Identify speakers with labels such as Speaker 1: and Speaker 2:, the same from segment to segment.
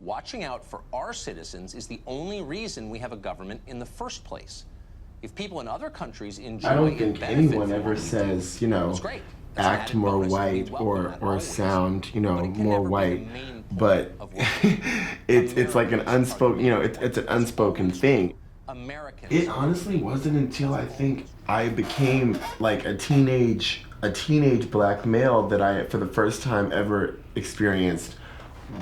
Speaker 1: Watching out for our citizens is the only reason we have a government in the first place. If people in other countries enjoy
Speaker 2: I don't think anyone ever says, you know, act more white or sound, you know, more white. But it's like an unspoken, you know, it's an unspoken thing. It honestly wasn't until I think I became like a teenage black male that I, for the first time ever, experienced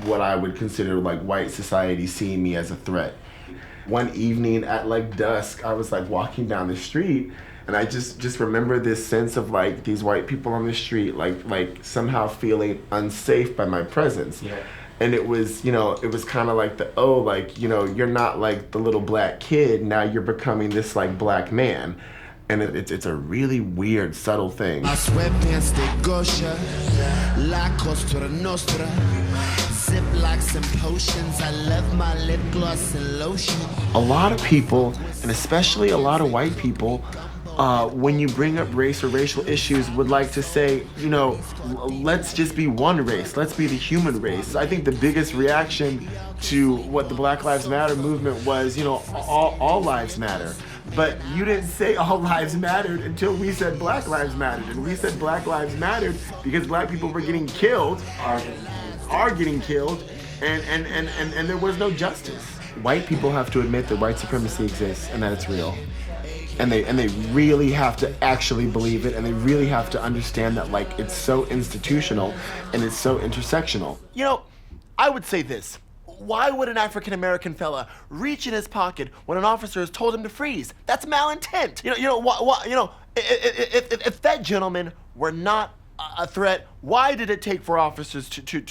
Speaker 2: what I would consider like white society seeing me as a threat. One evening at like dusk, I was like walking down the street, and I just remember this sense of like these white people on the street like somehow feeling unsafe by my presence. Yeah. And it was, you know, it was kind of like like, you know, you're not like the little black kid, now you're becoming this like black man. And it's a really weird, subtle thing. A lot of people, and especially a lot of white people, when you bring up race or racial issues, would like to say, you know, let's just be one race. Let's be the human race. I think the biggest reaction to what the Black Lives Matter movement was, you know, all lives matter. But you didn't say all lives mattered until we said Black Lives Mattered. And we said Black Lives Mattered because black people were getting killed, are getting killed, and there was no justice. White people have to admit that white supremacy exists and that it's real. And they really have to actually believe it, and they really have to understand that like it's so institutional and it's so intersectional. You know, I would say this. Why would an African-American fella reach in his pocket when an officer has told him to freeze? That's malintent. If that gentleman were not a threat, why did it take for officers to Can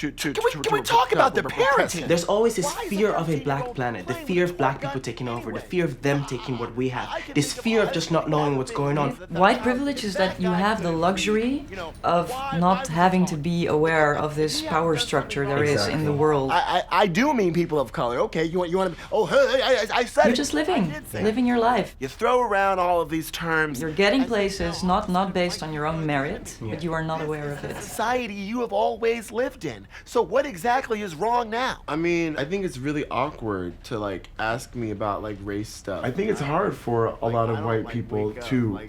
Speaker 2: we talk about the parenting?
Speaker 3: There's always this fear of a black planet, the fear of black people taking over, the fear of them taking what we have, this fear of just not knowing what's going on.
Speaker 4: White privilege is that you have the luxury of not having to be aware of this power structure there is in the world.
Speaker 2: I do mean people of color. Okay, you want to? Oh, hey, I said
Speaker 4: You're just living your life.
Speaker 2: You throw around all of these terms.
Speaker 4: You're getting places not based on your own merit, but you are not aware of it.
Speaker 2: Society you have always lived in. So what exactly is wrong now? I mean, I think it's really awkward to like ask me about like race stuff. I think it's hard for a lot of white people to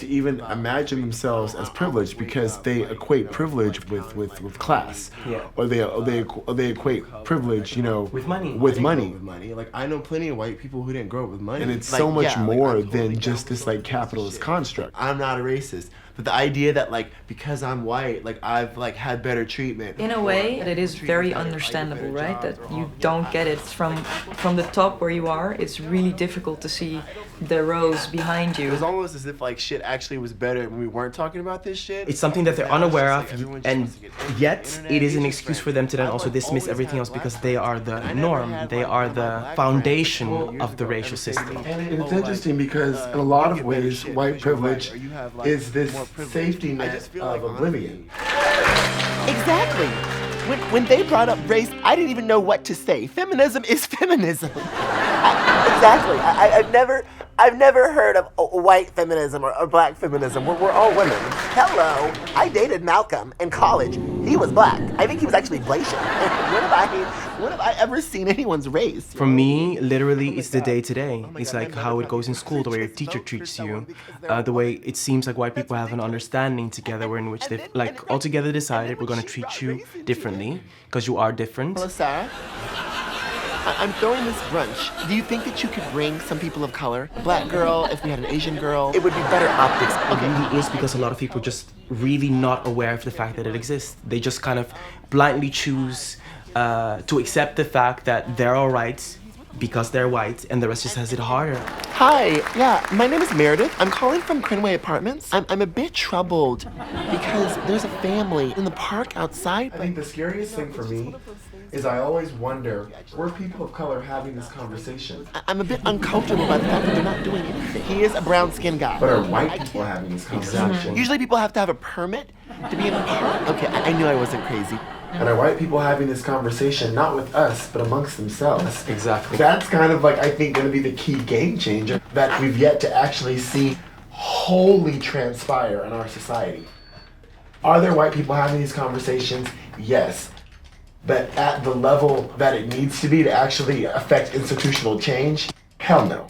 Speaker 2: even imagine themselves as privileged because they equate privilege with class.
Speaker 3: Yeah.
Speaker 2: Or they equate privilege, you know,
Speaker 3: with money.
Speaker 2: With money. Like I know plenty of white people who didn't grow up with money. And it's so much more than just this like capitalist construct. I'm not a racist. But the idea that like because I'm white, like I've like had better treatment.
Speaker 4: In a way, it is very understandable, right? That you don't get it from the top where you are. It's really difficult to see the rows behind you.
Speaker 2: It's almost as if like shit actually was better when we weren't talking about this shit.
Speaker 3: It's something that they're unaware of, and yet it is an excuse for them to then also dismiss everything else because they are the norm. They are the foundation of the racial system.
Speaker 2: And it's interesting because in a lot of ways, white privilege is this safety net of oblivion.
Speaker 5: Exactly. When they brought up race, I didn't even know what to say. Feminism is feminism. Exactly. I've never heard of white feminism or black feminism. We're all women. Hello. I dated Malcolm in college. He was black. I think he was actually Blasian. When have I ever seen anyone's race?
Speaker 3: For me, literally, it's the day-to-day. It's like how it goes in school, the way your teacher treats you, the way it seems like white people have an understanding together in which they've like all together decided we're going to treat you differently because you are different.
Speaker 5: Hello, Sarah. I'm throwing this brunch. Do you think that you could bring some people of color? A black girl, if we had an Asian girl, it would be better optics.
Speaker 3: Okay. It really is because a lot of people are just really not aware of the fact that it exists. They just kind of blindly choose to accept the fact that they're all right because they're white and the rest just has it harder.
Speaker 5: Hi, yeah, my name is Meredith. I'm calling from Crinway Apartments. I'm a bit troubled because there's a family in the park outside.
Speaker 2: I think the scariest thing for me is I always wonder, were people of color having this conversation?
Speaker 5: I'm a bit uncomfortable by the fact that they're not doing anything. He is a brown-skinned guy.
Speaker 2: But are white people having this conversation?
Speaker 5: Usually people have to have a permit to be in the park. Okay, I knew I wasn't crazy.
Speaker 2: And are white people having this conversation not with us, but amongst themselves?
Speaker 3: Exactly.
Speaker 2: That's kind of like, I think, going to be the key game changer that we've yet to actually see wholly transpire in our society. Are there white people having these conversations? Yes. but at the level that it needs to be to actually affect institutional change, hell no.